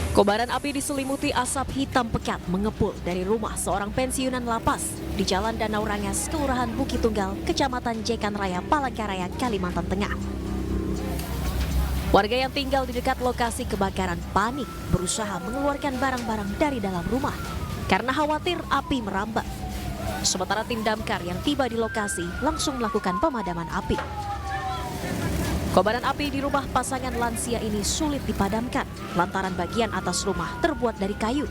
Kobaran api diselimuti asap hitam pekat mengepul dari rumah seorang pensiunan lapas di Jalan Danau Rangas, Kelurahan Bukit Tunggal, Kecamatan Jekan Raya, Palangkaraya, Kalimantan Tengah. Warga yang tinggal di dekat lokasi kebakaran panik berusaha mengeluarkan barang-barang dari dalam rumah karena khawatir api merambat. Sementara tim damkar yang tiba di lokasi langsung melakukan pemadaman api. Kobaran api di rumah pasangan lansia ini sulit dipadamkan lantaran bagian atas rumah terbuat dari kayu,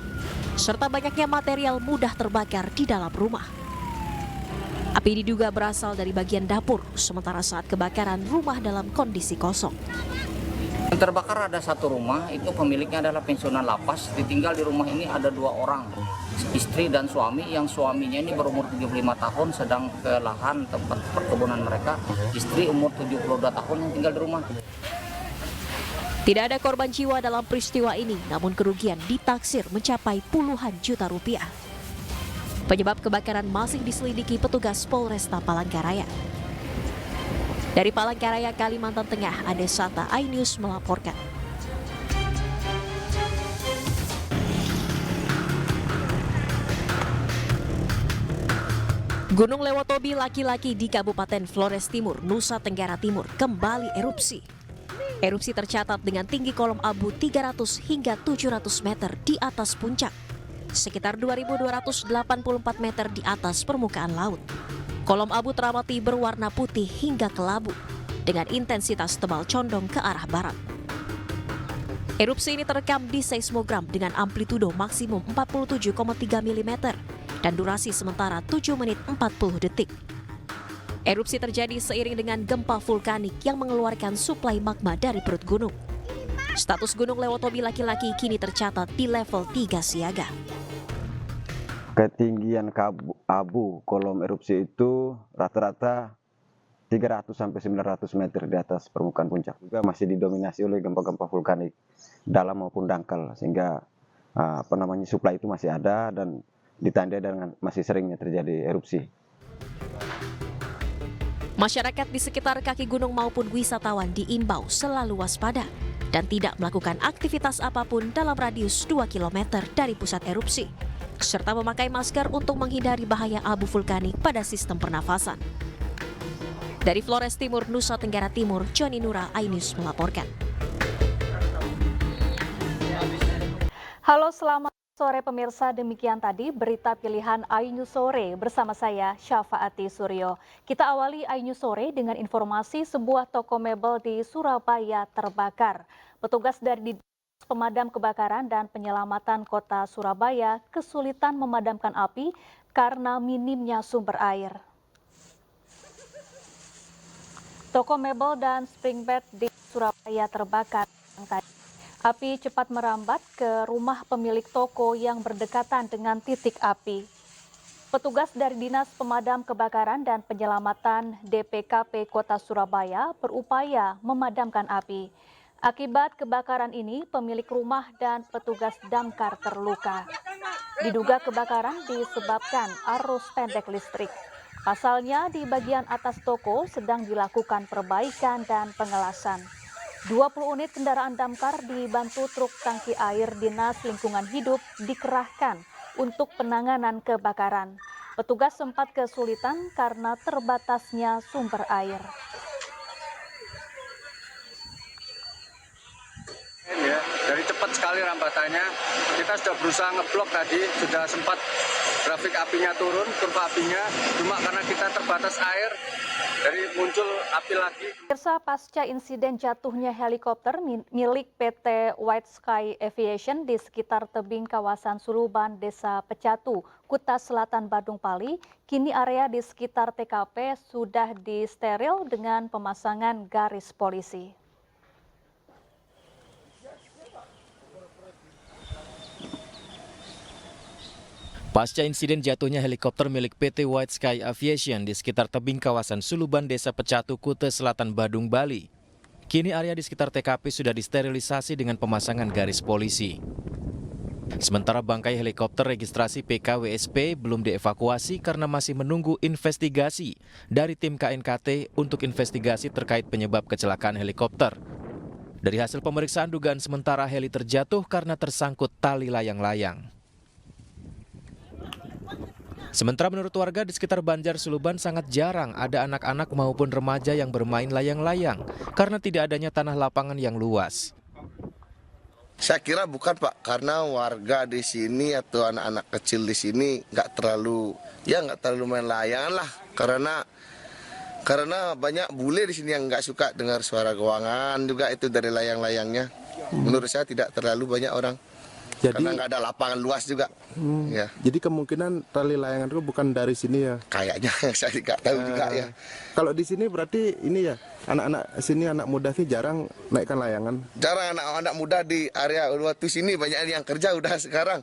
serta banyaknya material mudah terbakar di dalam rumah. Api diduga berasal dari bagian dapur, sementara saat kebakaran rumah dalam kondisi kosong. Yang terbakar ada satu rumah, itu pemiliknya adalah pensiunan lapas. Ditinggal di rumah ini ada 2 orang, istri dan suami. Yang suaminya ini berumur 75 tahun, sedang ke lahan tempat perkebunan mereka. Istri umur 72 tahun yang tinggal di rumah. Tidak ada korban jiwa dalam peristiwa ini, namun kerugian ditaksir mencapai puluhan juta rupiah. Penyebab kebakaran masih diselidiki petugas Polresta Palangkaraya. Dari Palangkaraya, Kalimantan Tengah, Adesata iNews melaporkan. Gunung Lewotobi laki-laki di Kabupaten Flores Timur, Nusa Tenggara Timur kembali erupsi. Erupsi tercatat dengan tinggi kolom abu 300 hingga 700 meter di atas puncak, sekitar 2.284 meter di atas permukaan laut. Kolom abu teramati berwarna putih hingga kelabu dengan intensitas tebal condong ke arah barat. Erupsi ini terekam di seismogram dengan amplitudo maksimum 47,3 mm dan durasi sementara 7 menit 40 detik. Erupsi terjadi seiring dengan gempa vulkanik yang mengeluarkan suplai magma dari perut gunung. Status Gunung Lewotobi laki-laki kini tercatat di level 3 siaga. Ketinggian abu kolom erupsi itu rata-rata 300 sampai 900 meter di atas permukaan puncak. Juga masih didominasi oleh gempa-gempa vulkanik dalam maupun dangkal, sehingga suplai itu masih ada dan ditandai dengan masih seringnya terjadi erupsi. Masyarakat di sekitar kaki gunung maupun wisatawan diimbau selalu waspada dan tidak melakukan aktivitas apapun dalam radius 2 km dari pusat erupsi, serta memakai masker untuk menghindari bahaya abu vulkanik pada sistem pernafasan. Dari Flores Timur, Nusa Tenggara Timur, Joni Nura, iNews melaporkan. Halo, selamat sore pemirsa, demikian tadi berita pilihan iNews Sore bersama saya Syafaati Suryo. Kita awali iNews Sore dengan informasi sebuah toko mebel di Surabaya terbakar. Petugas dari Pemadam Kebakaran dan Penyelamatan Kota Surabaya kesulitan memadamkan api karena minimnya sumber air. Toko mebel dan spring bed di Surabaya terbakar. Api cepat merambat ke rumah pemilik toko yang berdekatan dengan titik api. Petugas dari Dinas Pemadam Kebakaran dan Penyelamatan DPKP Kota Surabaya berupaya memadamkan api. Akibat kebakaran ini, pemilik rumah dan petugas damkar terluka. Diduga kebakaran disebabkan arus pendek listrik. Pasalnya, di bagian atas toko sedang dilakukan perbaikan dan pengelasan. 20 unit kendaraan damkar dibantu truk tangki air Dinas Lingkungan Hidup dikerahkan untuk penanganan kebakaran. Petugas sempat kesulitan karena terbatasnya sumber air. Ya, dari cepat sekali rambatannya. Kita sudah berusaha ngeblok tadi, sudah sempat grafik apinya turun, kurva apinya, cuma karena kita terbatas air, dari muncul api lagi. Pemirsa, pasca insiden jatuhnya helikopter milik PT White Sky Aviation di sekitar tebing kawasan Suluban, Desa Pecatu, Kuta Selatan, Badung Pali, kini area di sekitar TKP sudah disteril dengan pemasangan garis polisi. Pasca insiden jatuhnya helikopter milik PT White Sky Aviation di sekitar tebing kawasan Suluban, Desa Pecatu, Kuta Selatan, Badung, Bali. Kini area di sekitar TKP sudah disterilisasi dengan pemasangan garis polisi. Sementara bangkai helikopter registrasi PKWSP belum dievakuasi karena masih menunggu investigasi dari tim KNKT untuk investigasi terkait penyebab kecelakaan helikopter. Dari hasil pemeriksaan dugaan sementara heli terjatuh karena tersangkut tali layang-layang. Sementara menurut warga di sekitar Banjar Suluban sangat jarang ada anak-anak maupun remaja yang bermain layang-layang karena tidak adanya tanah lapangan yang luas. Saya kira bukan Pak, karena warga di sini atau anak-anak kecil di sini nggak terlalu main layangan lah, karena banyak bule di sini yang nggak suka dengar suara gowangan juga itu dari layang-layangnya. Menurut saya tidak terlalu banyak orang. Karena nggak ada lapangan luas juga. Ya. Jadi kemungkinan tali layangan itu bukan dari sini ya? Kayaknya saya nggak tahu juga ya. Kalau di sini berarti ini ya, anak-anak sini, anak muda sih jarang naikkan layangan? Jarang anak-anak muda di area Uluwatu sini, banyak yang kerja udah sekarang.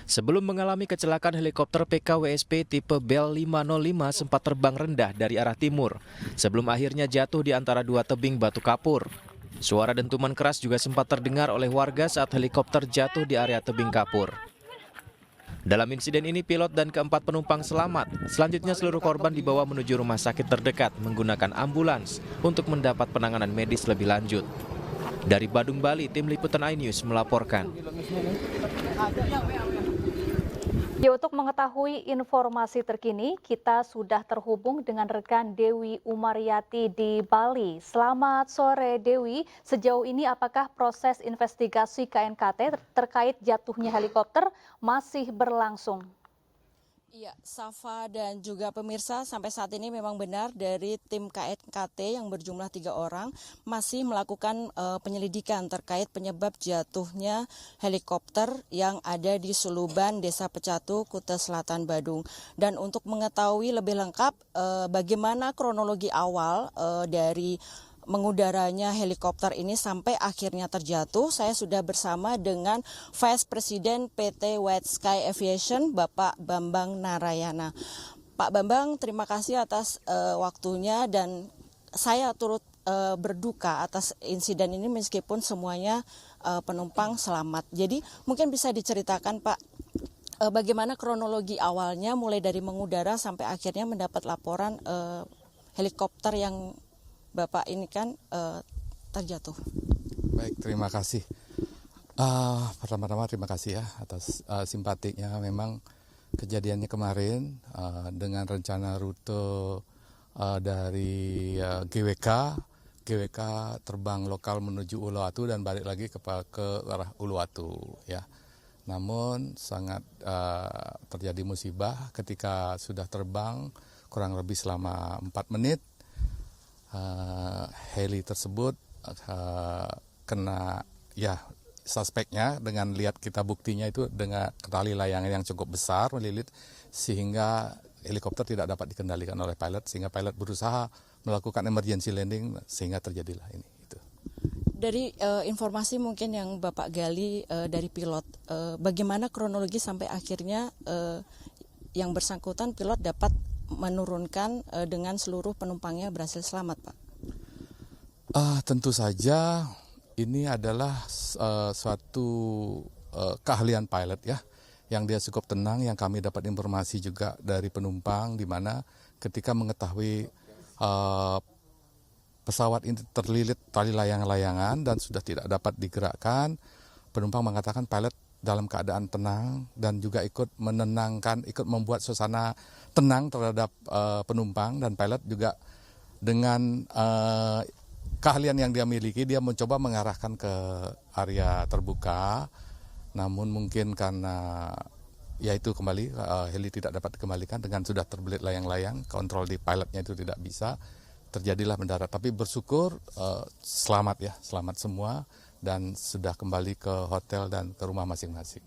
Sebelum mengalami kecelakaan helikopter PKWSP tipe Bell 505 sempat terbang rendah dari arah timur, sebelum akhirnya jatuh di antara dua tebing batu kapur. Suara dentuman keras juga sempat terdengar oleh warga saat helikopter jatuh di area tebing kapur. Dalam insiden ini pilot dan keempat penumpang selamat. Selanjutnya seluruh korban dibawa menuju rumah sakit terdekat menggunakan ambulans untuk mendapat penanganan medis lebih lanjut. Dari Badung, Bali, tim liputan iNews melaporkan. Untuk mengetahui informasi terkini, kita sudah terhubung dengan rekan Dewi Umaryati di Bali. Selamat sore Dewi, sejauh ini apakah proses investigasi KNKT terkait jatuhnya helikopter masih berlangsung? Iya, Safa dan juga pemirsa, sampai saat ini memang benar dari tim KNKT yang berjumlah 3 orang masih melakukan penyelidikan terkait penyebab jatuhnya helikopter yang ada di Suluban, Desa Pecatu, Kuta Selatan, Badung. Dan untuk mengetahui lebih lengkap bagaimana kronologi awal dari mengudaranya helikopter ini sampai akhirnya terjatuh, saya sudah bersama dengan Vice President PT White Sky Aviation, Bapak Bambang Narayana. Pak Bambang, terima kasih atas waktunya dan saya turut berduka atas insiden ini meskipun semuanya penumpang selamat. Jadi mungkin bisa diceritakan Pak, bagaimana kronologi awalnya mulai dari mengudara sampai akhirnya mendapat laporan helikopter yang Bapak ini kan terjatuh. Baik, terima kasih. Pertama-tama terima kasih ya atas simpatiknya. Memang kejadiannya kemarin dengan rencana rute dari GWK terbang lokal menuju Uluwatu dan balik lagi ke arah Uluwatu ya. Namun sangat terjadi musibah ketika sudah terbang kurang lebih selama 4 menit. Heli tersebut kena ya suspeknya dengan lihat kita buktinya itu dengan tali layangan yang cukup besar melilit sehingga helikopter tidak dapat dikendalikan oleh pilot sehingga pilot berusaha melakukan emergency landing sehingga terjadilah ini. Itu. Dari informasi mungkin yang Bapak gali dari pilot, bagaimana kronologi sampai akhirnya yang bersangkutan pilot dapat menurunkan dengan seluruh penumpangnya berhasil selamat, Pak? Tentu saja ini adalah suatu keahlian pilot ya, yang dia cukup tenang, yang kami dapat informasi juga dari penumpang di mana ketika mengetahui pesawat ini terlilit tali layang-layangan dan sudah tidak dapat digerakkan, penumpang mengatakan pilot dalam keadaan tenang dan juga ikut menenangkan, ikut membuat suasana tenang terhadap penumpang, dan pilot juga dengan keahlian yang dia miliki, dia mencoba mengarahkan ke area terbuka, namun mungkin karena yaitu kembali heli tidak dapat dikembalikan dengan sudah terbelit layang-layang, kontrol di pilotnya itu tidak bisa, terjadilah mendarat. Tapi bersyukur selamat ya, selamat semua dan sudah kembali ke hotel dan ke rumah masing-masing.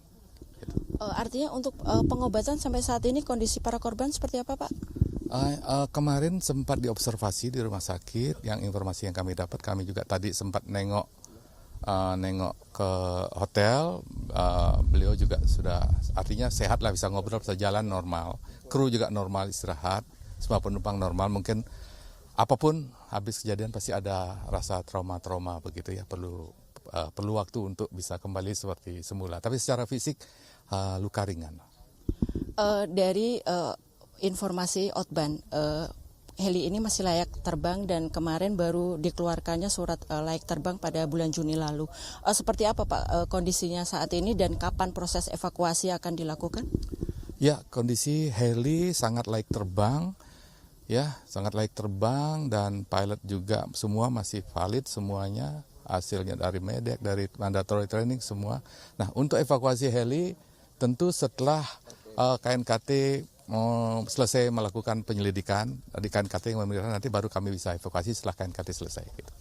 Gitu. Artinya untuk pengobatan sampai saat ini kondisi para korban seperti apa, Pak? Kemarin sempat diobservasi di rumah sakit. Yang informasi yang kami dapat, kami juga tadi sempat nengok ke hotel. Beliau juga sudah artinya sehat lah, bisa ngobrol, bisa jalan normal. Kru juga normal, istirahat. Semua penumpang normal. Mungkin apapun habis kejadian pasti ada rasa trauma begitu ya, perlu perlu waktu untuk bisa kembali seperti semula. Tapi secara fisik luka ringan. Dari informasi Otban, heli ini masih layak terbang dan kemarin baru dikeluarkannya surat layak terbang pada bulan Juni lalu. Seperti apa Pak kondisinya saat ini dan kapan proses evakuasi akan dilakukan? Ya, kondisi heli sangat layak terbang. Ya, sangat layak terbang dan pilot juga semua masih valid semuanya. Hasilnya dari medek, dari mandatory training semua. Nah, untuk evakuasi heli tentu setelah KNKT selesai melakukan penyelidikan, di KNKT yang memerintahkan nanti baru kami bisa evakuasi setelah KNKT selesai. Gitu.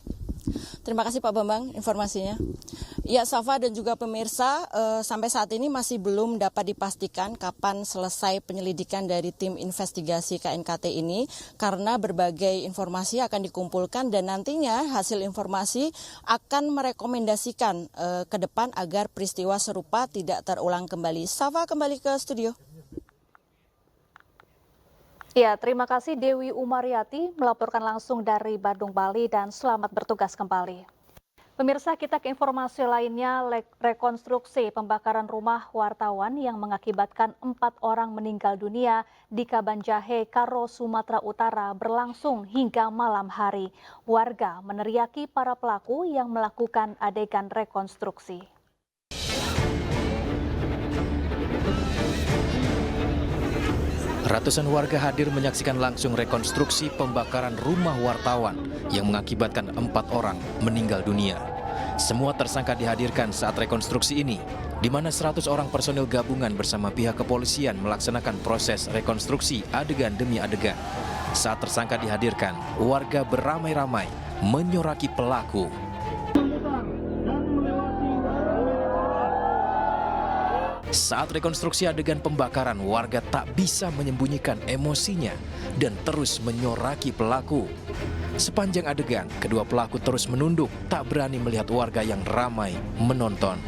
Terima kasih Pak Bambang informasinya. Ya, Safa dan juga pemirsa, sampai saat ini masih belum dapat dipastikan kapan selesai penyelidikan dari tim investigasi KNKT ini karena berbagai informasi akan dikumpulkan dan nantinya hasil informasi akan merekomendasikan ke depan agar peristiwa serupa tidak terulang kembali. Safa kembali ke studio. Ya, terima kasih Dewi Umaryati melaporkan langsung dari Bandung, Bali dan selamat bertugas kembali. Pemirsa, kita ke informasi lainnya, rekonstruksi pembakaran rumah wartawan yang mengakibatkan 4 orang meninggal dunia di Kabanjahe, Karo, Sumatera Utara berlangsung hingga malam hari. Warga meneriaki para pelaku yang melakukan adegan rekonstruksi. Ratusan warga hadir menyaksikan langsung rekonstruksi pembakaran rumah wartawan yang mengakibatkan 4 orang meninggal dunia. Semua tersangka dihadirkan saat rekonstruksi ini, di mana 100 orang personil gabungan bersama pihak kepolisian melaksanakan proses rekonstruksi adegan demi adegan. Saat tersangka dihadirkan, warga beramai-ramai menyoraki pelaku. Saat rekonstruksi adegan pembakaran, warga tak bisa menyembunyikan emosinya dan terus menyoraki pelaku. Sepanjang adegan, kedua pelaku terus menunduk, tak berani melihat warga yang ramai menonton.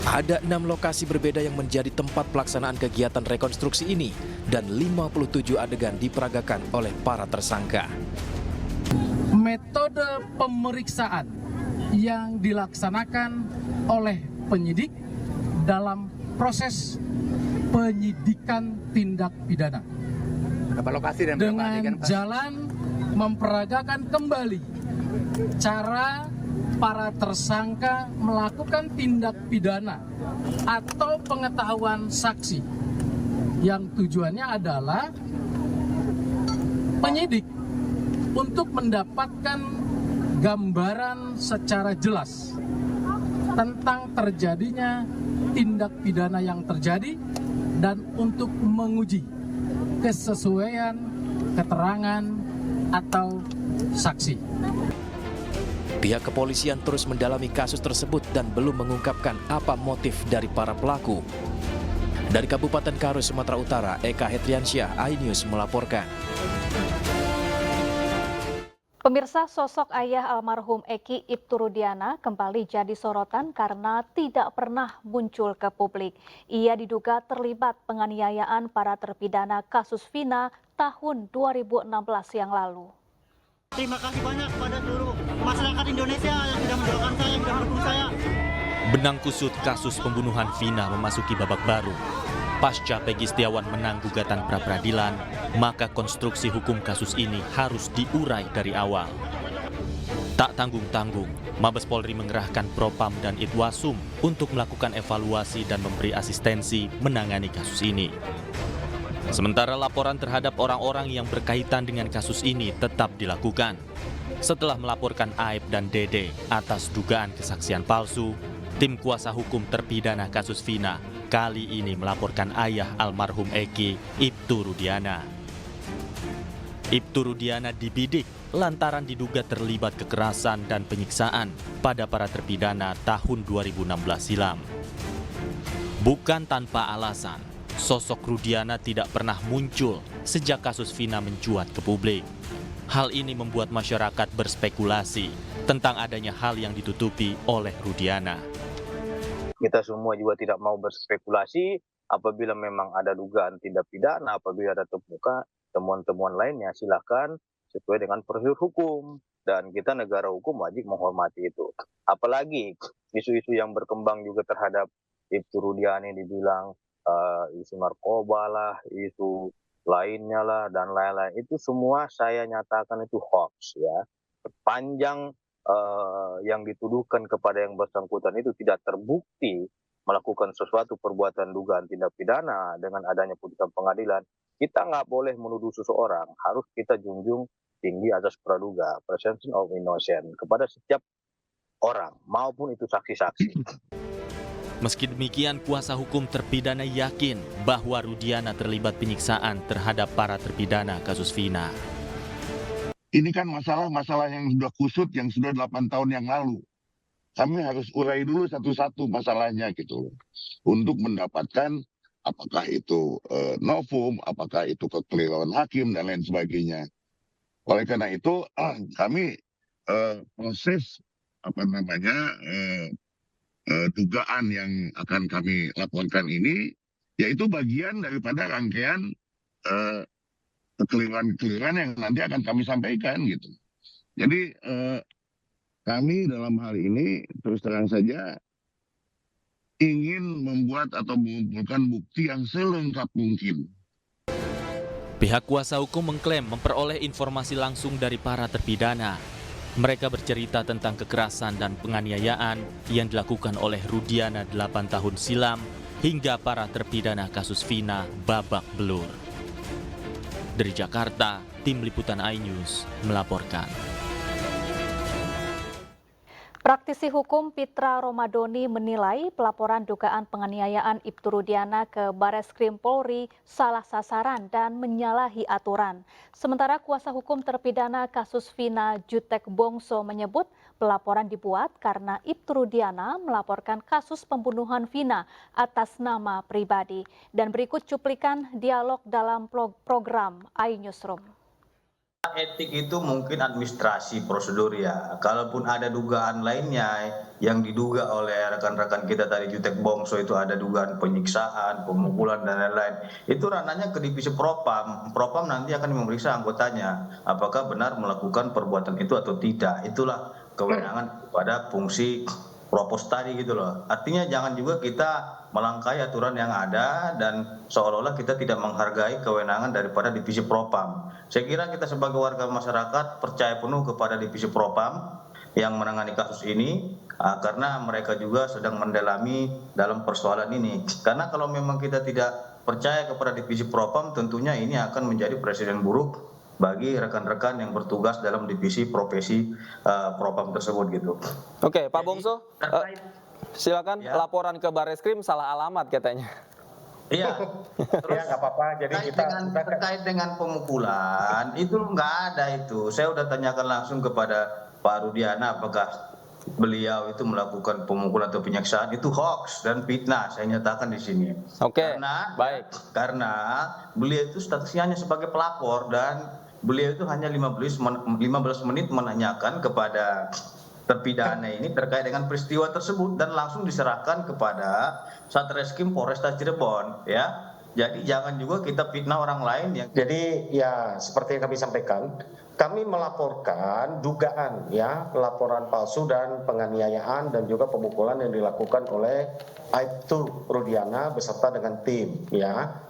Ada 6 lokasi berbeda yang menjadi tempat pelaksanaan kegiatan rekonstruksi ini dan 57 adegan diperagakan oleh para tersangka. Metode pemeriksaan yang dilaksanakan oleh penyidik dalam proses penyidikan tindak pidana dengan jalan memperagakan kembali cara para tersangka melakukan tindak pidana atau pengetahuan saksi yang tujuannya adalah penyidik untuk mendapatkan gambaran secara jelas tentang terjadinya tindak pidana yang terjadi dan untuk menguji kesesuaian keterangan atau saksi. Pihak kepolisian terus mendalami kasus tersebut dan belum mengungkapkan apa motif dari para pelaku. Dari Kabupaten Karo, Sumatera Utara, Eka Hetriansyah, iNews melaporkan. Pemirsa, sosok ayah almarhum Eki Ibtu Rudiana kembali jadi sorotan karena tidak pernah muncul ke publik. Ia diduga terlibat penganiayaan para terpidana kasus Vina tahun 2016 yang lalu. Terima kasih banyak kepada seluruh masyarakat Indonesia yang sudah mendoakan saya, yang sudah mendukung saya. Benang kusut kasus pembunuhan Vina memasuki babak baru. Pasca Peggy Setiawan menang gugatan pra-peradilan, maka konstruksi hukum kasus ini harus diurai dari awal. Tak tanggung-tanggung, Mabes Polri mengerahkan Propam dan Itwasum untuk melakukan evaluasi dan memberi asistensi menangani kasus ini. Sementara laporan terhadap orang-orang yang berkaitan dengan kasus ini tetap dilakukan. Setelah melaporkan Aib dan Dede atas dugaan kesaksian palsu, tim kuasa hukum terpidana kasus Vina kali ini melaporkan ayah almarhum Eki, Ibtu Rudiana. Ibtu Rudiana dibidik lantaran diduga terlibat kekerasan dan penyiksaan pada para terpidana tahun 2016 silam. Bukan tanpa alasan, sosok Rudiana tidak pernah muncul sejak kasus Vina mencuat ke publik. Hal ini membuat masyarakat berspekulasi tentang adanya hal yang ditutupi oleh Rudiana. Kita semua juga tidak mau berspekulasi apabila memang ada dugaan tindak pidana, apabila ada temukan temuan-temuan lainnya, silakan sesuai dengan prosedur hukum. Dan kita negara hukum wajib menghormati itu. Apalagi isu-isu yang berkembang juga terhadap Ibtu Rudiana dibilang isu narkoba lah, isu lainnya lah, dan lain-lain. Itu semua saya nyatakan itu hoax ya. Sepanjang yang dituduhkan kepada yang bersangkutan itu tidak terbukti melakukan sesuatu perbuatan dugaan tindak pidana dengan adanya putusan pengadilan, kita nggak boleh menuduh seseorang, harus kita junjung tinggi asas praduga, presumption of innocence, kepada setiap orang maupun itu saksi-saksi. Meski demikian, kuasa hukum terpidana yakin bahwa Rudiana terlibat penyiksaan terhadap para terpidana kasus Vina. Ini kan masalah-masalah yang sudah kusut, yang sudah 8 tahun yang lalu. Kami harus urai dulu satu-satu masalahnya gitu, untuk mendapatkan apakah itu novum, apakah itu kekeliruan hakim dan lain sebagainya. Oleh karena itu kami proses dugaan yang akan kami laporkan ini, yaitu bagian daripada rangkaian kekeliruan-kekeliruan yang nanti akan kami sampaikan gitu. Jadi kami dalam hal ini terus terang saja ingin membuat atau mengumpulkan bukti yang selengkap mungkin. Pihak kuasa hukum mengklaim memperoleh informasi langsung dari para terpidana. Mereka bercerita tentang kekerasan dan penganiayaan yang dilakukan oleh Rudiana 8 tahun silam hingga para terpidana kasus Vina babak belur. Dari Jakarta, tim liputan iNews melaporkan. Praktisi hukum Pitra Romadoni menilai pelaporan dugaan penganiayaan Ibtu Rudiana ke Bareskrim Polri salah sasaran dan menyalahi aturan. Sementara kuasa hukum terpidana kasus Vina Jutek Bongso menyebut pelaporan dibuat karena Ibtu Rudiana melaporkan kasus pembunuhan Vina atas nama pribadi. Dan berikut cuplikan dialog dalam program iNewsroom. Etik itu mungkin administrasi prosedur ya. Kalaupun ada dugaan lainnya yang diduga oleh rekan-rekan kita tadi Jutek Bongso itu ada dugaan penyiksaan, pemukulan dan lain-lain. Itu ranahnya ke divisi Propam. Propam nanti akan memeriksa anggotanya apakah benar melakukan perbuatan itu atau tidak. Itulah kewenangan pada fungsi propos tadi gitu loh. Artinya jangan juga kita melangkahi aturan yang ada dan seolah-olah kita tidak menghargai kewenangan daripada divisi Propam. Saya kira kita sebagai warga masyarakat percaya penuh kepada divisi Propam yang menangani kasus ini karena mereka juga sedang mendalami dalam persoalan ini. Karena kalau memang kita tidak percaya kepada divisi Propam, tentunya ini akan menjadi presiden buruk bagi rekan-rekan yang bertugas dalam divisi profesi Propam tersebut gitu. Oke, Pak Bongso, silakan ya. Laporan ke Bareskrim salah alamat katanya. Iya, terus nggak apa-apa. Jadi terkait dengan pemukulan itu nggak ada itu. Saya udah tanyakan langsung kepada Pak Rudiana apakah beliau itu melakukan pemukulan atau penyiksaan. Itu hoax dan fitnah. Saya nyatakan di sini. Oke. Karena beliau itu statusnya hanya sebagai pelapor dan beliau itu hanya 15 menit menanyakan kepada terpidana ini terkait dengan peristiwa tersebut dan langsung diserahkan kepada Satreskrim Polresta Cirebon ya. Jadi jangan juga kita fitnah orang lain yang. Jadi ya seperti yang kami sampaikan, kami melaporkan dugaan ya laporan palsu dan penganiayaan dan juga pemukulan yang dilakukan oleh Ibtu Rudiana beserta dengan tim ya.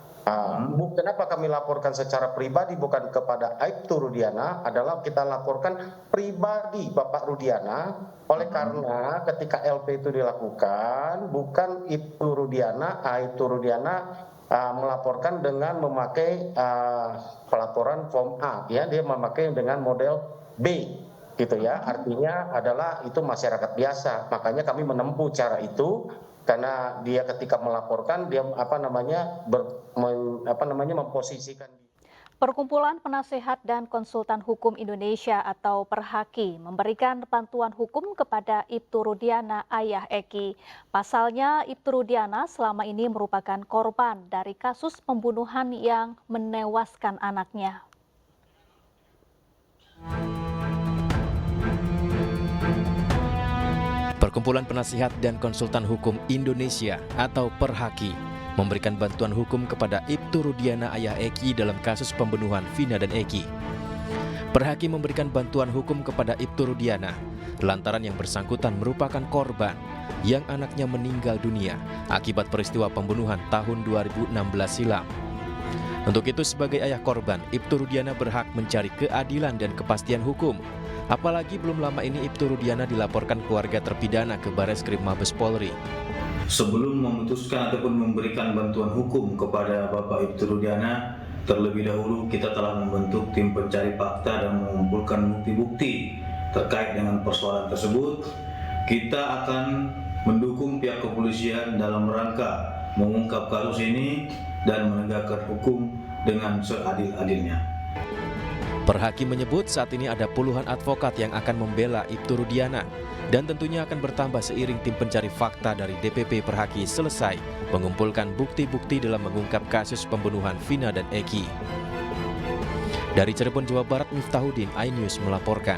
Kenapa kami laporkan secara pribadi bukan kepada Ibtu Rudiana adalah kita laporkan pribadi Bapak Rudiana oleh karena ketika LP itu dilakukan bukan Ibtu Rudiana melaporkan dengan memakai pelaporan form A ya, dia memakai dengan model B gitu ya, artinya adalah itu masyarakat biasa, makanya kami menempuh cara itu. Karena dia ketika melaporkan dia memposisikan. Perkumpulan Penasehat dan Konsultan Hukum Indonesia atau Perhaki memberikan bantuan hukum kepada Ibtu Rudiana ayah Eki. Pasalnya Ibtu Rudiana selama ini merupakan korban dari kasus pembunuhan yang menewaskan anaknya. Perkumpulan Penasihat dan Konsultan Hukum Indonesia atau Perhaki memberikan bantuan hukum kepada Ibtu Rudiana ayah Eki dalam kasus pembunuhan Vina dan Eki. Perhaki memberikan bantuan hukum kepada Ibtu Rudiana lantaran yang bersangkutan merupakan korban yang anaknya meninggal dunia akibat peristiwa pembunuhan tahun 2016 silam. Untuk itu sebagai ayah korban, Ibtu Rudiana berhak mencari keadilan dan kepastian hukum. Apalagi belum lama ini Ibtu Rudiana dilaporkan keluarga terpidana ke Bareskrim Mabes Polri. Sebelum memutuskan ataupun memberikan bantuan hukum kepada Bapak Ibtu Rudiana, terlebih dahulu kita telah membentuk tim pencari fakta dan mengumpulkan bukti-bukti terkait dengan persoalan tersebut. Kita akan mendukung pihak kepolisian dalam rangka mengungkap kasus ini dan menegakkan hukum dengan seadil-adilnya. Perhaki menyebut saat ini ada puluhan advokat yang akan membela Ibtu Rudiana dan tentunya akan bertambah seiring tim pencari fakta dari DPP Perhaki selesai mengumpulkan bukti-bukti dalam mengungkap kasus pembunuhan Vina dan Eki. Dari Cirebon, Jawa Barat, Miftahuddin, iNews melaporkan.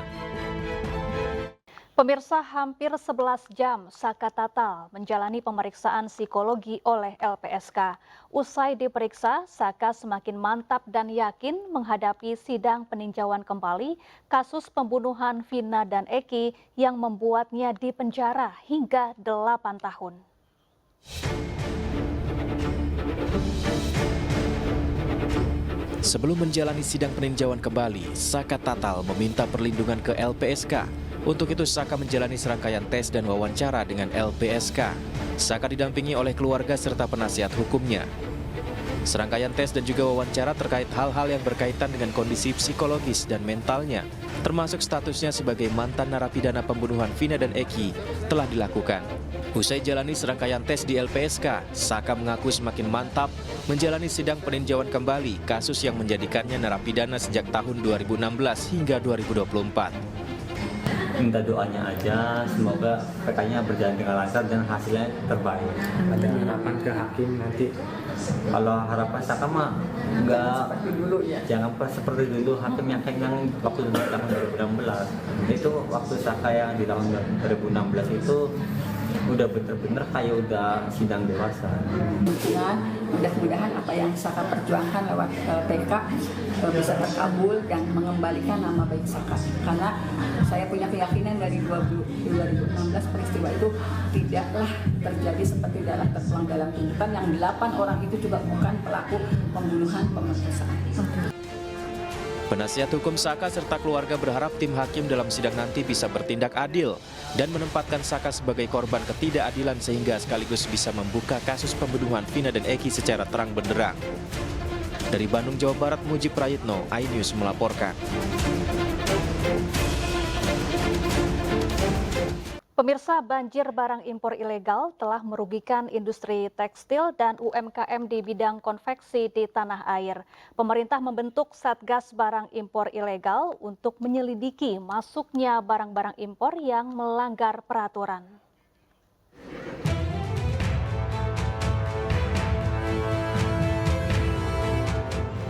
Pemirsa, hampir 11 jam Saka Tatal menjalani pemeriksaan psikologi oleh LPSK. Usai diperiksa, Saka semakin mantap dan yakin menghadapi sidang peninjauan kembali kasus pembunuhan Vina dan Eki yang membuatnya dipenjara hingga 8 tahun. Sebelum menjalani sidang peninjauan kembali, Saka Tatal meminta perlindungan ke LPSK. Untuk itu Saka menjalani serangkaian tes dan wawancara dengan LPSK. Saka didampingi oleh keluarga serta penasihat hukumnya. Serangkaian tes dan juga wawancara terkait hal-hal yang berkaitan dengan kondisi psikologis dan mentalnya, termasuk statusnya sebagai mantan narapidana pembunuhan Vina dan Eki, telah dilakukan. Usai jalani serangkaian tes di LPSK, Saka mengaku semakin mantap menjalani sidang peninjauan kembali kasus yang menjadikannya narapidana sejak tahun 2016 hingga 2024. Minta doanya aja, semoga PK-nya berjalan dengan lancar dan hasilnya terbaik. Ada harapan ke hakim nanti? Kalau harapan Saka mah enggak, jangan seperti dulu hakim yang waktu di tahun 2016. Itu waktu Saka yang di tahun 2016 itu udah bener-bener kayak udah sidang dewasa. Mudah-mudahan apa yang Saka perjuangkan lewat PK bisa terkabul dan mengembalikan nama baik Saka. Karena saya punya keyakinan dari 2016 peristiwa itu tidaklah terjadi seperti tertuang dalam tuntutan yang 8 orang itu juga bukan pelaku pembunuhan pemerkosaan. Penasihat hukum Saka serta keluarga berharap tim hakim dalam sidang nanti bisa bertindak adil dan menempatkan Saka sebagai korban ketidakadilan sehingga sekaligus bisa membuka kasus pembunuhan Vina dan Eki secara terang benderang. Dari Bandung, Jawa Barat, Mujib Prayitno, iNews melaporkan. Pemirsa, banjir barang impor ilegal telah merugikan industri tekstil dan UMKM di bidang konveksi di tanah air. Pemerintah membentuk Satgas Barang Impor Ilegal untuk menyelidiki masuknya barang-barang impor yang melanggar peraturan.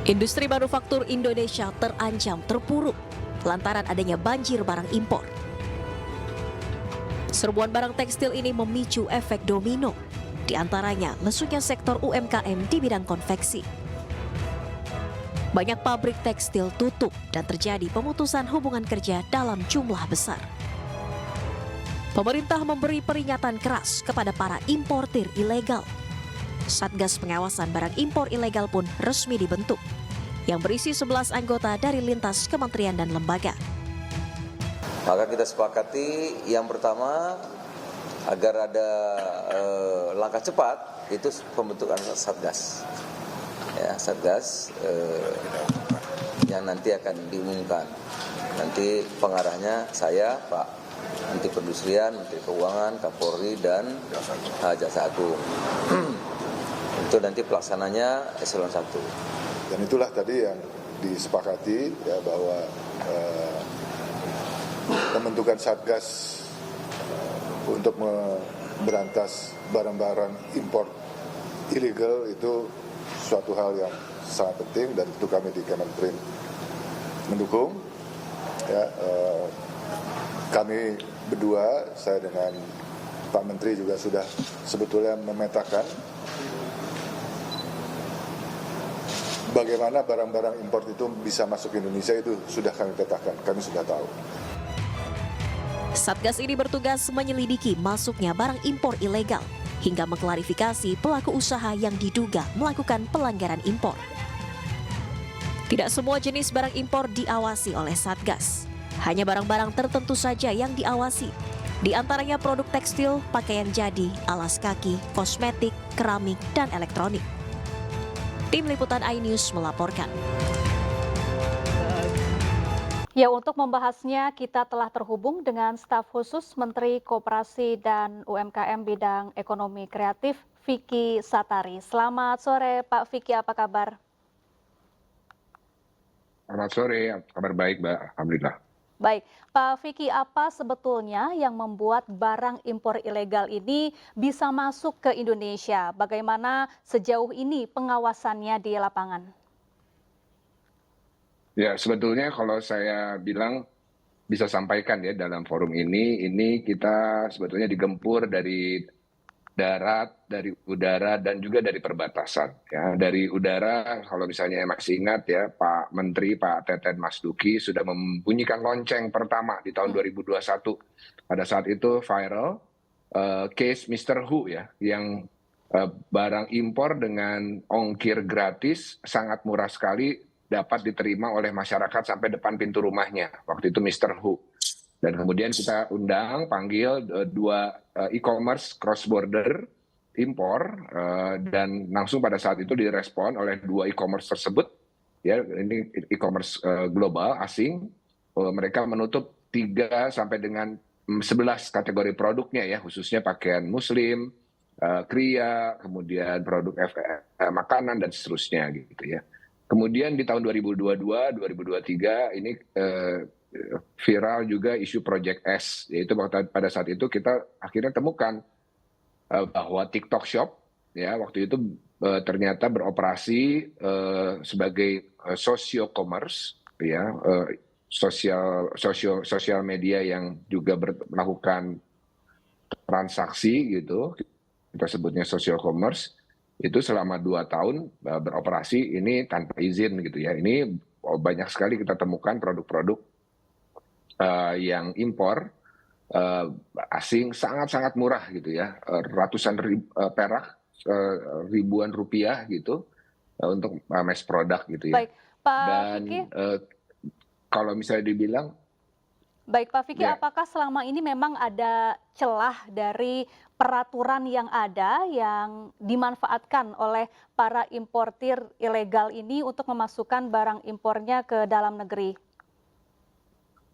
Industri manufaktur Indonesia terancam terpuruk lantaran adanya banjir barang impor. Serbuan barang tekstil ini memicu efek domino, di antaranya lesunya sektor UMKM di bidang konveksi. Banyak pabrik tekstil tutup dan terjadi pemutusan hubungan kerja dalam jumlah besar. Pemerintah memberi peringatan keras kepada para importir ilegal. Satgas Pengawasan Barang Impor Ilegal pun resmi dibentuk, yang berisi 11 anggota dari lintas kementerian dan lembaga. Maka kita sepakati yang pertama agar ada langkah cepat itu pembentukan Satgas. Ya, Satgas yang nanti akan diumumkan. Nanti pengarahnya saya, Pak Menteri Perindustrian, Menteri Keuangan, Kapolri dan Jaksa Agung. Itu nanti pelaksananya eselon 1. Dan itulah tadi yang disepakati ya bahwa pembentukan Satgas untuk memberantas barang-barang impor ilegal itu suatu hal yang sangat penting dan itu kami di Kemenprin mendukung. Ya, kami berdua, saya dengan Pak Menteri juga sudah sebetulnya memetakan bagaimana barang-barang impor itu bisa masuk ke Indonesia itu sudah kami petakan, kami sudah tahu. Satgas ini bertugas menyelidiki masuknya barang impor ilegal hingga mengklarifikasi pelaku usaha yang diduga melakukan pelanggaran impor. Tidak semua jenis barang impor diawasi oleh Satgas. Hanya barang-barang tertentu saja yang diawasi. Di antaranya produk tekstil, pakaian jadi, alas kaki, kosmetik, keramik, dan elektronik. Tim Liputan iNews melaporkan. Ya, untuk membahasnya kita telah terhubung dengan staf khusus Menteri Koperasi dan UMKM bidang ekonomi kreatif, Vicky Satari. Selamat sore Pak Vicky, apa kabar? Selamat sore, kabar baik Mbak, Alhamdulillah. Baik, Pak Vicky, apa sebetulnya yang membuat barang impor ilegal ini bisa masuk ke Indonesia? Bagaimana sejauh ini pengawasannya di lapangan? Ya, sebetulnya kalau saya bilang bisa sampaikan ya dalam forum ini kita sebetulnya digempur dari darat, dari udara, dan juga dari perbatasan. Ya, dari udara, kalau misalnya masih ingat ya, Pak Menteri, Pak Teten Mas Duki sudah membunyikan lonceng pertama di tahun 2021. Pada saat itu viral case Mr. Who ya, yang barang impor dengan ongkir gratis sangat murah sekali dapat diterima oleh masyarakat sampai depan pintu rumahnya. Waktu itu Mr. Who. Dan kemudian kita panggil dua e-commerce cross border impor dan langsung pada saat itu direspon oleh dua e-commerce tersebut. Ya, ini e-commerce global asing. Mereka menutup 3 sampai dengan 11 kategori produknya ya, khususnya pakaian muslim, kriya, kemudian produk makanan dan seterusnya gitu ya. Kemudian di tahun 2022, 2023 ini viral juga isu Project S, yaitu pada saat itu kita akhirnya temukan bahwa TikTok Shop ya waktu itu ternyata beroperasi sebagai socio-commerce ya, sosial media yang juga melakukan transaksi gitu, kita sebutnya social commerce. Itu selama 2 tahun beroperasi ini tanpa izin gitu ya. Ini banyak sekali kita temukan produk-produk yang impor asing sangat-sangat murah gitu ya, ratusan perak, ribuan rupiah gitu untuk mass product gitu ya. Baik, Pak Dan Vicky. Kalau misalnya dibilang Baik, Pak Vicky, ya. apakah selama ini memang ada celah dari peraturan yang ada yang dimanfaatkan oleh para importir ilegal ini untuk memasukkan barang impornya ke dalam negeri?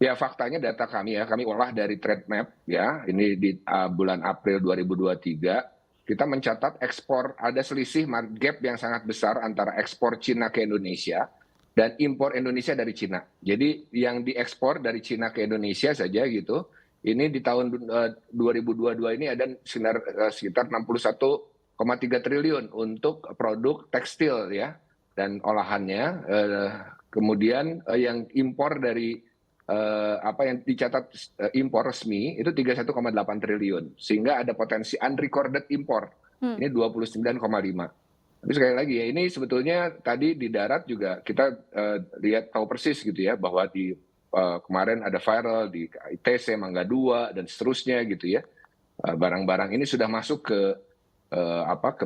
Ya, faktanya data kami ya, kami olah dari Trade Map ya, ini di bulan April 2023, kita mencatat ekspor, ada selisih gap yang sangat besar antara ekspor Cina ke Indonesia dan impor Indonesia dari Cina. Jadi yang diekspor dari Cina ke Indonesia saja gitu, ini di tahun 2022 ini ada sekitar 61,3 triliun untuk produk tekstil ya dan olahannya. Kemudian yang impor dari yang dicatat impor resmi itu 31,8 triliun, sehingga ada potensi unrecorded impor. Ini 29,5. Tapi sekali lagi ya, ini sebetulnya tadi di darat juga kita lihat tahu persis gitu ya, bahwa di kemarin ada viral di ITC, Mangga 2 dan seterusnya gitu ya. Barang-barang ini sudah masuk ke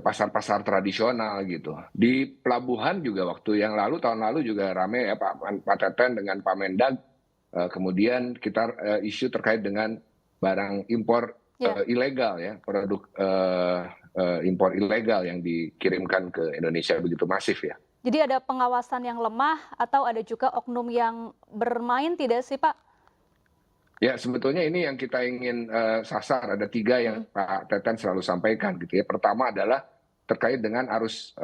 pasar-pasar tradisional gitu. Di pelabuhan juga tahun lalu juga ramai ya Pak Teten dengan Pak Mendag. Kemudian kita isu terkait dengan barang impor ilegal ya, produk impor ilegal yang dikirimkan ke Indonesia begitu masif ya. Jadi ada pengawasan yang lemah atau ada juga oknum yang bermain tidak sih Pak? Ya, sebetulnya ini yang kita ingin sasar, ada 3 yang Pak Teten selalu sampaikan gitu ya. Pertama adalah terkait dengan arus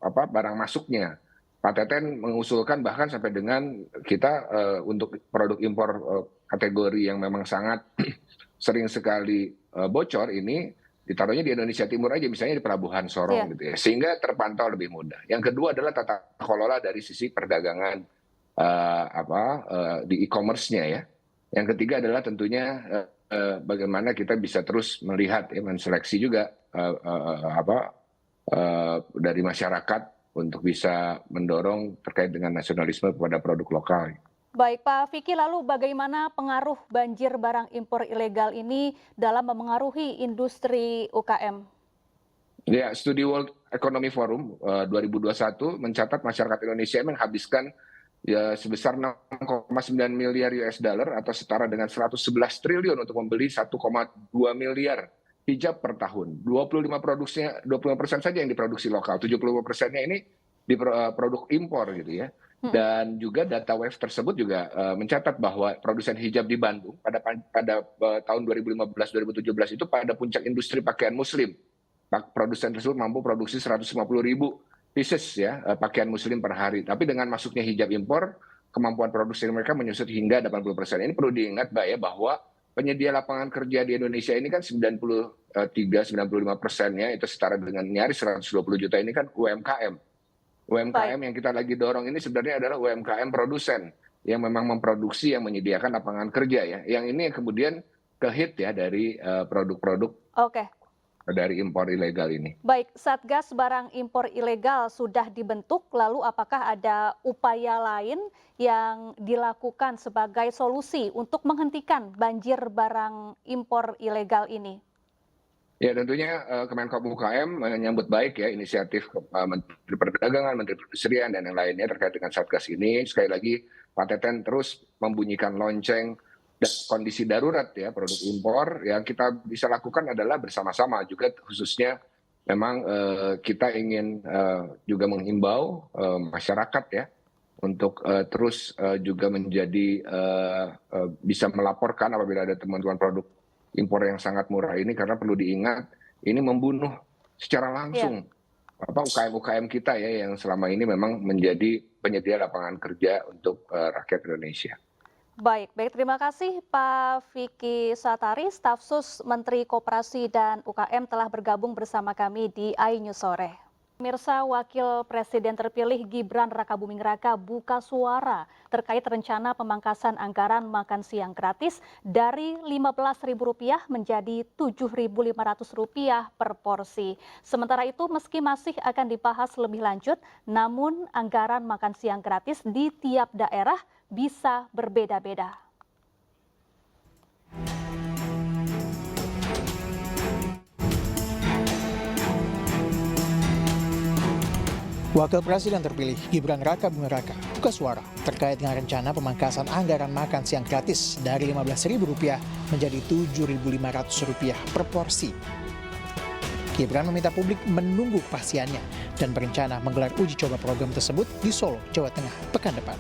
barang masuknya. Pak Teten mengusulkan bahkan sampai dengan kita untuk produk impor kategori yang memang sangat sering sekali bocor ini ditaruhnya di Indonesia Timur aja, misalnya di Pelabuhan Sorong gitu ya, sehingga terpantau lebih mudah. Yang kedua adalah tata kelola dari sisi perdagangan di e-commerce-nya ya. Yang ketiga adalah tentunya bagaimana kita bisa terus melihat ya, menseleksi juga dari masyarakat untuk bisa mendorong terkait dengan nasionalisme kepada produk lokal. Baik Pak Vicky, lalu bagaimana pengaruh banjir barang impor ilegal ini dalam memengaruhi industri UKM? Ya, studi World Economic Forum 2021 mencatat masyarakat Indonesia menghabiskan ya sebesar 6,9 miliar US dollar atau setara dengan 111 triliun untuk membeli 1,2 miliar hijab per tahun. 25% saja yang diproduksi lokal, 75%-nya ini di produk impor gitu ya. Dan juga data WEF tersebut juga mencatat bahwa produsen hijab di Bandung pada tahun 2015-2017 itu pada puncak industri pakaian muslim. Produsen tersebut mampu produksi 150.000 pieces ya pakaian muslim per hari. Tapi dengan masuknya hijab impor, kemampuan produksi mereka menyusut hingga 80%. Ini perlu diingat Mbak ya bahwa penyedia lapangan kerja di Indonesia ini kan 93-95%-nya itu setara dengan nyaris 120 juta ini kan UMKM. UMKM yang kita lagi dorong ini sebenarnya adalah UMKM produsen yang memang memproduksi, yang menyediakan lapangan kerja ya. Yang ini kemudian kehit ya dari produk-produk dari impor ilegal ini. Baik, Satgas Barang Impor Ilegal sudah dibentuk, lalu apakah ada upaya lain yang dilakukan sebagai solusi untuk menghentikan banjir barang impor ilegal ini? Ya tentunya Kemenko UKM menyambut baik ya inisiatif Menteri Perdagangan, Menteri Perindustrian dan yang lainnya terkait dengan Satgas ini. Sekali lagi Pak Teten terus membunyikan lonceng kondisi darurat ya produk impor. Yang kita bisa lakukan adalah bersama-sama juga khususnya memang kita ingin juga menghimbau masyarakat ya untuk terus juga menjadi bisa melaporkan apabila ada temuan-temuan produk impor yang sangat murah ini, karena perlu diingat ini membunuh secara langsung UKM-UKM kita ya yang selama ini memang menjadi penyedia lapangan kerja untuk rakyat Indonesia. Baik, terima kasih Pak Vicky Satari, Staf Sus Menteri Koperasi dan UKM telah bergabung bersama kami di iNews Sore. Pemirsa, Wakil Presiden terpilih Gibran Rakabuming Raka buka suara terkait rencana pemangkasan anggaran makan siang gratis dari Rp15.000 menjadi Rp7.500 per porsi. Sementara itu, meski masih akan dibahas lebih lanjut, namun anggaran makan siang gratis di tiap daerah bisa berbeda-beda. Wakil Presiden terpilih Gibran Rakabuming Raka buka suara terkait dengan rencana pemangkasan anggaran makan siang gratis dari Rp15.000 menjadi Rp7.500 per porsi. Gibran meminta publik menunggu kepastiannya dan berencana menggelar uji coba program tersebut di Solo, Jawa Tengah pekan depan.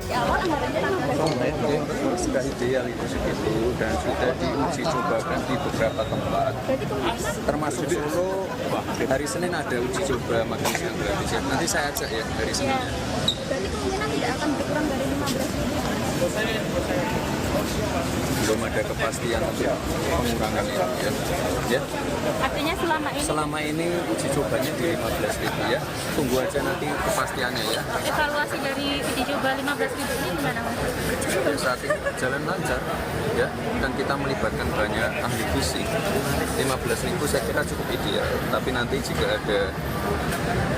Awal anggarannya sudah ideal itu segitu dan sudah diuji cobakan di beberapa tempat, termasuk Solo. Hari Senin ada uji coba makan siang gratis. Nanti saya ajak ya hari Senin. Berarti kemungkinan tidak akan berkurang dari 15.000. Belum ada kepastian untuk pengurangan ya. Artinya selama ini uji cobanya di 15.000 ya. Tunggu aja nanti kepastiannya ya. Evaluasi dari uji coba 15.000 ini gimana Mas? Dan saat ini jalan lancar ya, dan kita melibatkan banyak ahli gizi. 15.000 saya kira cukup ideal, tapi nanti jika ada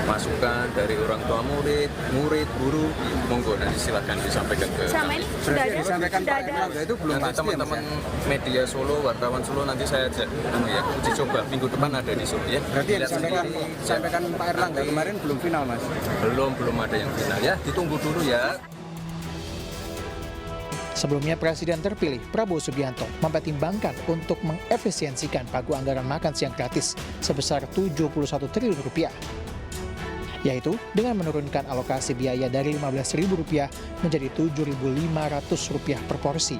masukan dari orang tua murid, guru, monggo nanti silakan disampaikan ke kami. Sudah ada disampaikan Pak Erlangga itu belum nanti teman-teman media Solo, wartawan Solo nanti saya ajak ya uji coba minggu depan ada di Solo ya. Berarti yang disampaikan Pak Erlangga kemarin belum final Mas? Belum ada yang final ya, ditunggu dulu ya. Sebelumnya Presiden terpilih Prabowo Subianto mempertimbangkan untuk mengefisiensikan pagu anggaran makan siang gratis sebesar Rp71 triliun, yaitu dengan menurunkan alokasi biaya dari Rp15.000 menjadi Rp7.500 per porsi.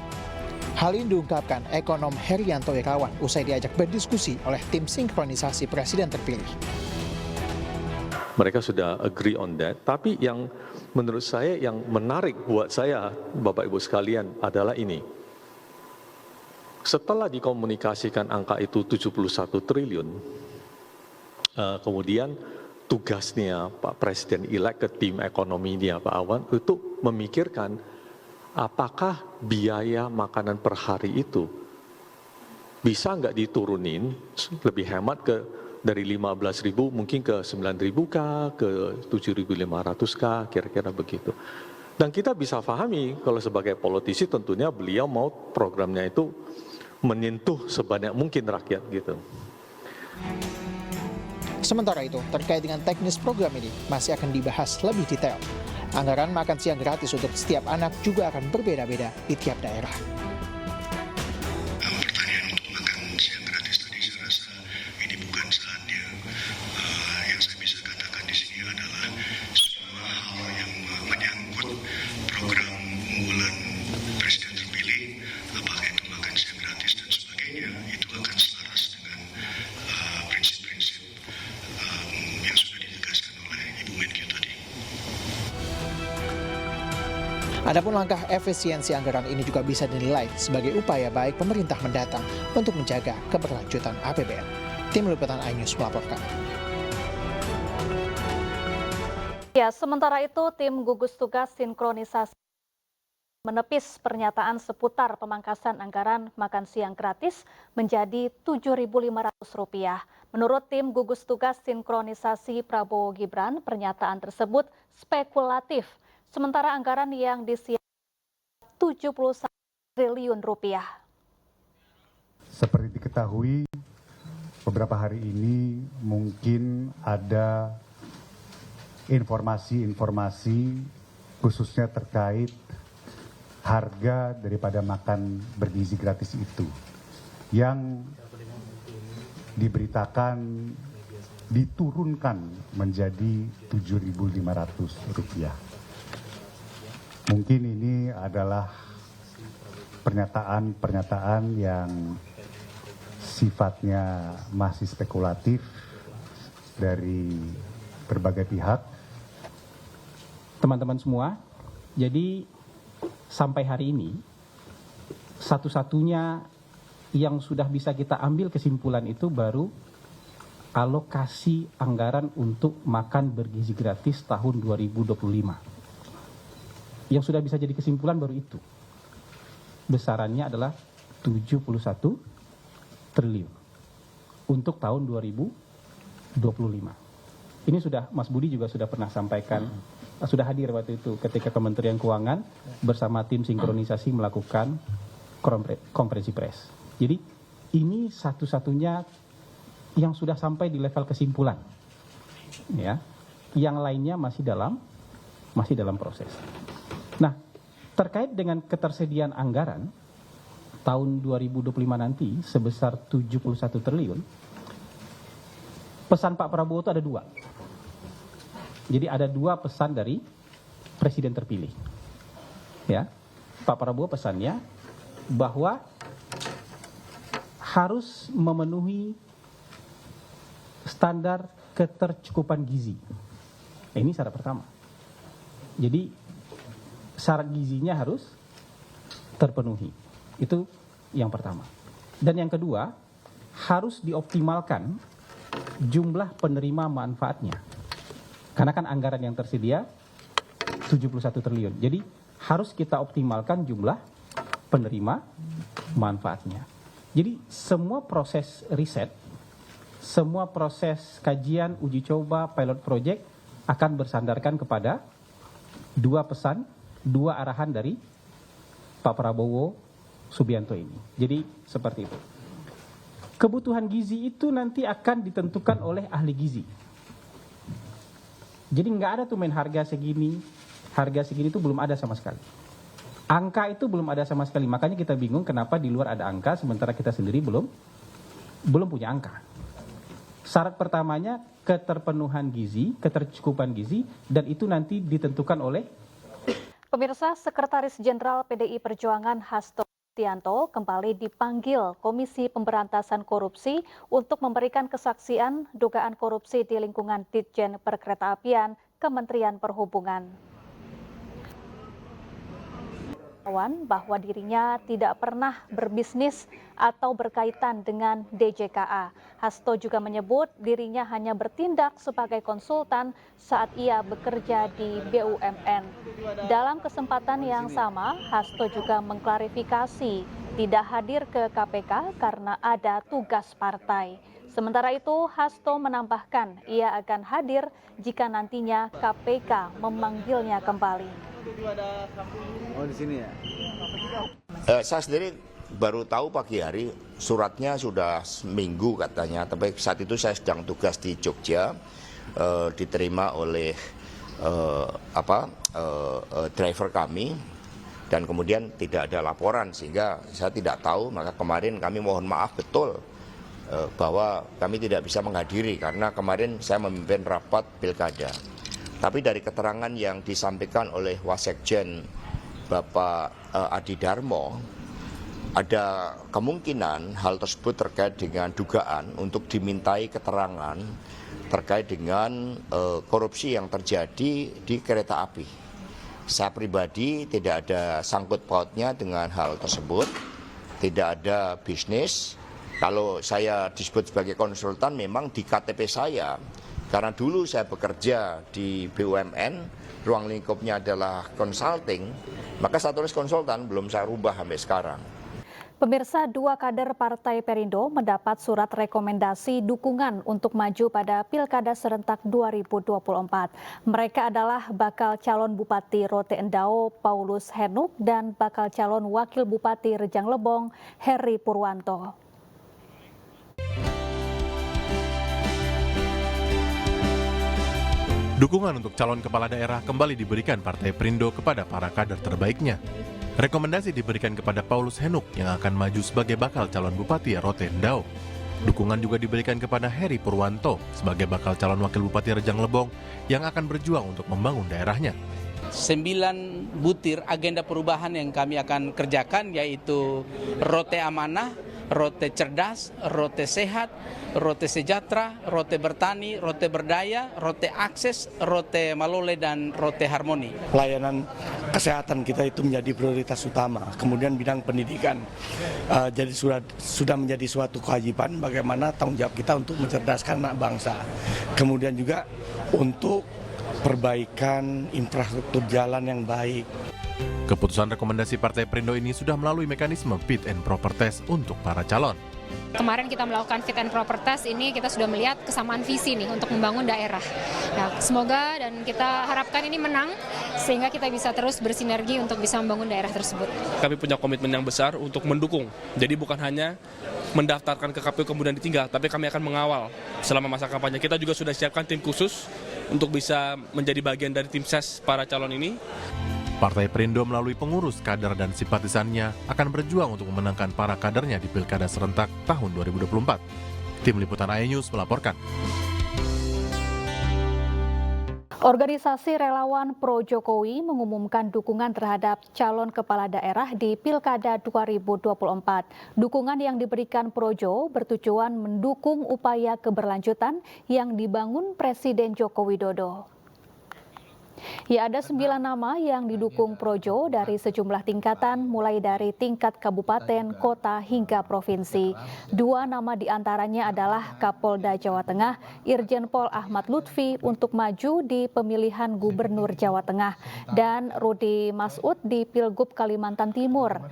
Hal ini diungkapkan ekonom Herianto Irawan usai diajak berdiskusi oleh tim sinkronisasi Presiden terpilih. Mereka sudah agree on that, tapi yang menurut saya yang menarik buat saya, Bapak Ibu sekalian, adalah ini. Setelah dikomunikasikan angka itu 71 triliun, kemudian tugasnya Pak Presiden-elek ke tim ekonominya Pak Awan untuk memikirkan apakah biaya makanan per hari itu bisa nggak diturunin lebih hemat ke dari 15.000 mungkin ke 9.000 kah, ke 7.500 kah, kira-kira begitu. Dan kita bisa pahami kalau sebagai politisi tentunya beliau mau programnya itu menyentuh sebanyak mungkin rakyat gitu. Sementara itu, terkait dengan teknis program ini masih akan dibahas lebih detail. Anggaran makan siang gratis untuk setiap anak juga akan berbeda-beda di tiap daerah. Pertanyaan untuk makan siang gratis tadi saya rasa ini bukan saatnya. Yang saya bisa katakan di sini adalah semua hal yang menyangkut program unggulan Presiden terpilih, apakah itu makan siang gratis dan sebagainya, itu akan selaras dengan prinsip-prinsip yang sudah ditegaskan oleh Ibu Menkyu tadi. Adapun langkah efisiensi anggaran ini juga bisa dinilai sebagai upaya baik pemerintah mendatang untuk menjaga keberlanjutan APBN. Tim Liputan iNews melaporkan. Ya, sementara itu tim gugus tugas sinkronisasi menepis pernyataan seputar pemangkasan anggaran makan siang gratis menjadi Rp7.500. Menurut tim gugus tugas sinkronisasi Prabowo Gibran, pernyataan tersebut spekulatif. Sementara anggaran yang disiapkan Rp71 triliun. Seperti diketahui, beberapa hari ini mungkin ada informasi-informasi khususnya terkait harga daripada makan bergizi gratis itu yang diberitakan diturunkan menjadi Rp7.500. Mungkin ini adalah pernyataan-pernyataan yang sifatnya masih spekulatif dari berbagai pihak. Teman-teman semua, jadi sampai hari ini satu-satunya yang sudah bisa kita ambil kesimpulan itu baru alokasi anggaran untuk makan bergizi gratis tahun 2025. Yang sudah bisa jadi kesimpulan baru itu. Besarannya adalah 71 triliun untuk tahun 2025. Ini sudah Mas Budi juga sudah pernah sampaikan, sudah hadir waktu itu ketika Kementerian Keuangan bersama tim sinkronisasi melakukan konferensi pers. Jadi ini satu-satunya yang sudah sampai di level kesimpulan. Ya. Yang lainnya masih dalam proses. Nah, terkait dengan ketersediaan anggaran tahun 2025 nanti sebesar 71 triliun, pesan Pak Prabowo itu ada dua. Jadi ada dua pesan dari Presiden terpilih. Ya, Pak Prabowo pesannya bahwa harus memenuhi standar ketercukupan gizi. Ini syarat pertama. Jadi syarat gizinya harus terpenuhi. Itu yang pertama. Dan yang kedua, harus dioptimalkan jumlah penerima manfaatnya. Karena kan anggaran yang tersedia 71 triliun. Jadi harus kita optimalkan jumlah penerima manfaatnya. Jadi semua proses riset, semua proses kajian, uji coba, pilot project akan bersandarkan kepada dua pesan, dua arahan dari Pak Prabowo Subianto ini. Jadi seperti itu. Kebutuhan gizi itu nanti akan ditentukan oleh ahli gizi. Jadi nggak ada tuh main harga segini itu belum ada sama sekali. Angka itu belum ada sama sekali. Makanya kita bingung kenapa di luar ada angka sementara kita sendiri belum punya angka. Syarat pertamanya keterpenuhan gizi, ketercukupan gizi, dan itu nanti ditentukan oleh Pemirsa, Sekretaris Jenderal PDI Perjuangan Hasto Kristianto kembali dipanggil Komisi Pemberantasan Korupsi untuk memberikan kesaksian dugaan korupsi di lingkungan Ditjen Perkeretaapian Kementerian Perhubungan. Bahwa dirinya tidak pernah berbisnis atau berkaitan dengan DJKA. Hasto juga menyebut dirinya hanya bertindak sebagai konsultan saat ia bekerja di BUMN. Dalam kesempatan yang sama, Hasto juga mengklarifikasi tidak hadir ke KPK karena ada tugas partai. Sementara itu, Hasto menambahkan ia akan hadir jika nantinya KPK memanggilnya kembali. Oh, di sini ya? Saya sendiri baru tahu pagi hari, suratnya sudah seminggu katanya, tapi saat itu saya sedang tugas di Jogja, diterima oleh driver kami, dan kemudian tidak ada laporan sehingga saya tidak tahu. Maka kemarin kami mohon maaf betul bahwa kami tidak bisa menghadiri karena kemarin saya memimpin rapat pilkada. Tapi dari keterangan yang disampaikan oleh Wasekjen Bapak Adi Darmo, ada kemungkinan hal tersebut terkait dengan dugaan untuk dimintai keterangan terkait dengan korupsi yang terjadi di kereta api. Saya pribadi tidak ada sangkut pautnya dengan hal tersebut, tidak ada bisnis. Kalau saya disebut sebagai konsultan memang di KTP saya, karena dulu saya bekerja di BUMN, ruang lingkupnya adalah consulting, maka saya tulis konsultan, belum saya rubah sampai sekarang. Pemirsa, 2 kader Partai Perindo mendapat surat rekomendasi dukungan untuk maju pada Pilkada Serentak 2024. Mereka adalah bakal calon Bupati Rote Endau Paulus Henuk dan bakal calon Wakil Bupati Rejang Lebong Heri Purwanto. Dukungan untuk calon kepala daerah kembali diberikan Partai Perindo kepada para kader terbaiknya. Rekomendasi diberikan kepada Paulus Henuk yang akan maju sebagai bakal calon Bupati Rote Endau. Dukungan juga diberikan kepada Heri Purwanto sebagai bakal calon Wakil Bupati Rejang Lebong yang akan berjuang untuk membangun daerahnya. 9 butir agenda perubahan yang kami akan kerjakan, yaitu Rote Amanah, Rote Cerdas, Rote Sehat, Rote Sejahtera, Rote Bertani, Rote Berdaya, Rote Akses, Rote Malole, dan Rote Harmoni. Pelayanan kesehatan kita itu menjadi prioritas utama. Kemudian bidang pendidikan jadi sudah menjadi suatu kewajiban bagaimana tanggung jawab kita untuk mencerdaskan anak bangsa. Kemudian juga untuk perbaikan infrastruktur jalan yang baik. Keputusan rekomendasi Partai Perindo ini sudah melalui mekanisme fit and proper test untuk para calon. Kemarin kita melakukan fit and proper test, ini kita sudah melihat kesamaan visi nih untuk membangun daerah. Nah, semoga dan kita harapkan ini menang sehingga kita bisa terus bersinergi untuk bisa membangun daerah tersebut. Kami punya komitmen yang besar untuk mendukung. Jadi bukan hanya mendaftarkan ke KPU kemudian ditinggal, tapi kami akan mengawal selama masa kampanye. Kita juga sudah siapkan tim khusus untuk bisa menjadi bagian dari tim ses para calon ini. Partai Perindo melalui pengurus, kader, dan simpatisannya akan berjuang untuk memenangkan para kadernya di Pilkada Serentak tahun 2024. Tim Liputan iNews melaporkan. Organisasi relawan pro Jokowi mengumumkan dukungan terhadap calon kepala daerah di Pilkada 2024. Dukungan yang diberikan Projo bertujuan mendukung upaya keberlanjutan yang dibangun Presiden Joko Widodo. Ya, ada 9 nama yang didukung Projo dari sejumlah tingkatan, mulai dari tingkat kabupaten, kota, hingga provinsi. 2 nama diantaranya adalah Kapolda Jawa Tengah, Irjen Pol Ahmad Lutfi untuk maju di pemilihan Gubernur Jawa Tengah, dan Rudi Masud di Pilgub Kalimantan Timur.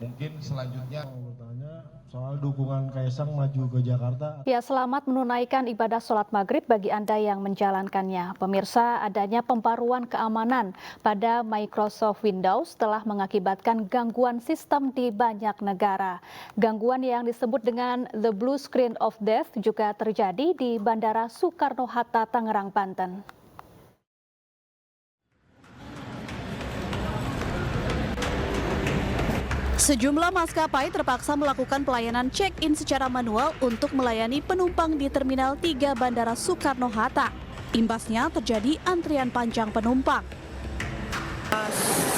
Mungkin selanjutnya bertanya soal dukungan Kaisang maju ke Jakarta. Ya, selamat menunaikan ibadah sholat maghrib bagi Anda yang menjalankannya. Pemirsa, adanya pembaruan keamanan pada Microsoft Windows telah mengakibatkan gangguan sistem di banyak negara. Gangguan yang disebut dengan the blue screen of death juga terjadi di Bandara Soekarno-Hatta, Tangerang, Banten. Sejumlah maskapai terpaksa melakukan pelayanan check-in secara manual untuk melayani penumpang di Terminal 3 Bandara Soekarno-Hatta. Imbasnya terjadi antrian panjang penumpang.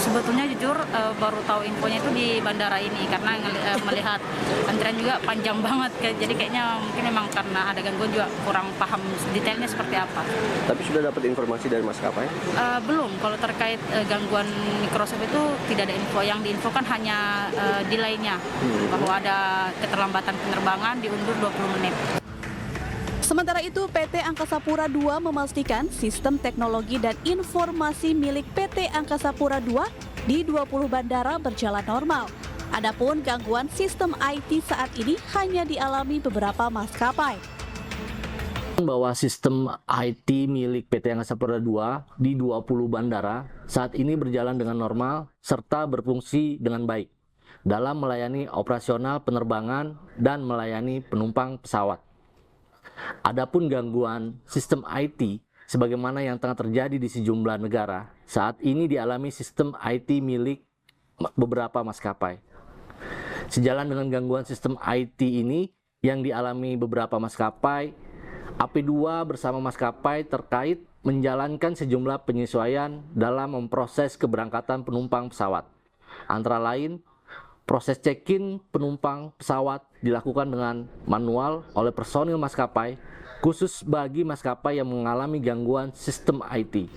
Sebetulnya jujur baru tahu infonya itu di bandara ini karena melihat antrian juga panjang banget, jadi kayaknya mungkin memang karena ada gangguan juga kurang paham detailnya seperti apa. Tapi sudah dapat informasi dari maskapai? Belum, kalau terkait gangguan Microsoft itu tidak ada info, yang diinfokan hanya delay-nya bahwa ada keterlambatan penerbangan diundur 20 menit. Sementara itu, PT Angkasa Pura II memastikan sistem teknologi dan informasi milik PT Angkasa Pura II di 20 bandara berjalan normal. Adapun gangguan sistem IT saat ini hanya dialami beberapa maskapai. Bahwa sistem IT milik PT Angkasa Pura II di 20 bandara saat ini berjalan dengan normal serta berfungsi dengan baik dalam melayani operasional penerbangan dan melayani penumpang pesawat. Adapun gangguan sistem IT sebagaimana yang tengah terjadi di sejumlah negara saat ini dialami sistem IT milik beberapa maskapai. Sejalan dengan gangguan sistem IT ini yang dialami beberapa maskapai, AP2 bersama maskapai terkait menjalankan sejumlah penyesuaian dalam memproses keberangkatan penumpang pesawat. Antara lain, proses check-in penumpang pesawat dilakukan dengan manual oleh personil maskapai, khusus bagi maskapai yang mengalami gangguan sistem IT.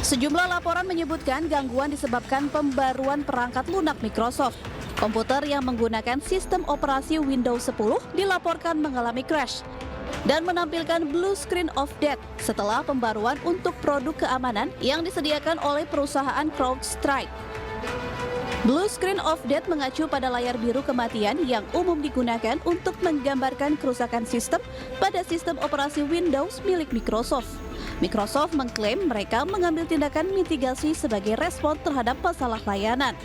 Sejumlah laporan menyebutkan gangguan disebabkan pembaruan perangkat lunak Microsoft. Komputer yang menggunakan sistem operasi Windows 10 dilaporkan mengalami crash dan menampilkan blue screen of death setelah pembaruan untuk produk keamanan yang disediakan oleh perusahaan CrowdStrike. Blue screen of death mengacu pada layar biru kematian yang umum digunakan untuk menggambarkan kerusakan sistem pada sistem operasi Windows milik Microsoft. Microsoft mengklaim mereka mengambil tindakan mitigasi sebagai respon terhadap masalah layanan.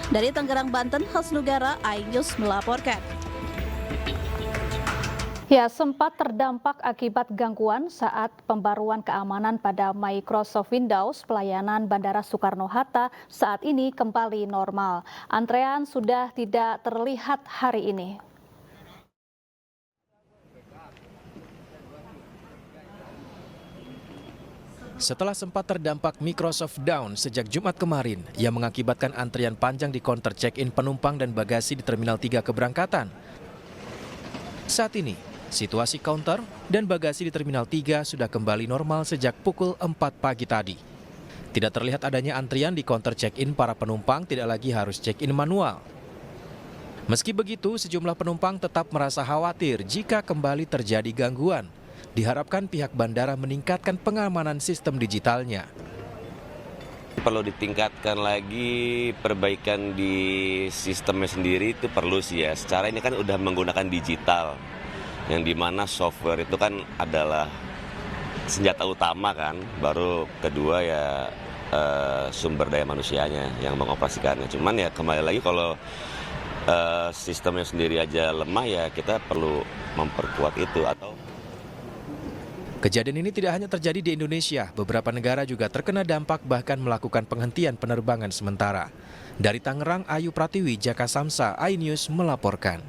Dari Tangerang, Banten, Hasnugara, iNews melaporkan. Ya, sempat terdampak akibat gangguan saat pembaruan keamanan pada Microsoft Windows, pelayanan Bandara Soekarno-Hatta saat ini kembali normal. Antrean sudah tidak terlihat hari ini. Setelah sempat terdampak Microsoft Down sejak Jumat kemarin, yang mengakibatkan antrian panjang di counter check-in penumpang dan bagasi di Terminal 3 keberangkatan. Saat ini, situasi counter dan bagasi di Terminal 3 sudah kembali normal sejak pukul 4 pagi tadi. Tidak terlihat adanya antrian di counter check-in para penumpang, tidak lagi harus check-in manual. Meski begitu, sejumlah penumpang tetap merasa khawatir jika kembali terjadi gangguan. Diharapkan pihak bandara meningkatkan pengamanan sistem digitalnya. Perlu ditingkatkan lagi, perbaikan di sistemnya sendiri itu perlu sih ya. Secara ini kan udah menggunakan digital, yang dimana software itu kan adalah senjata utama kan, baru kedua ya sumber daya manusianya yang mengoperasikannya. Cuman ya kembali lagi kalau sistemnya sendiri aja lemah ya kita perlu memperkuat itu atau. Kejadian ini tidak hanya terjadi di Indonesia, beberapa negara juga terkena dampak bahkan melakukan penghentian penerbangan sementara. Dari Tangerang, Ayu Pratiwi, Jaka Samsa, iNews melaporkan.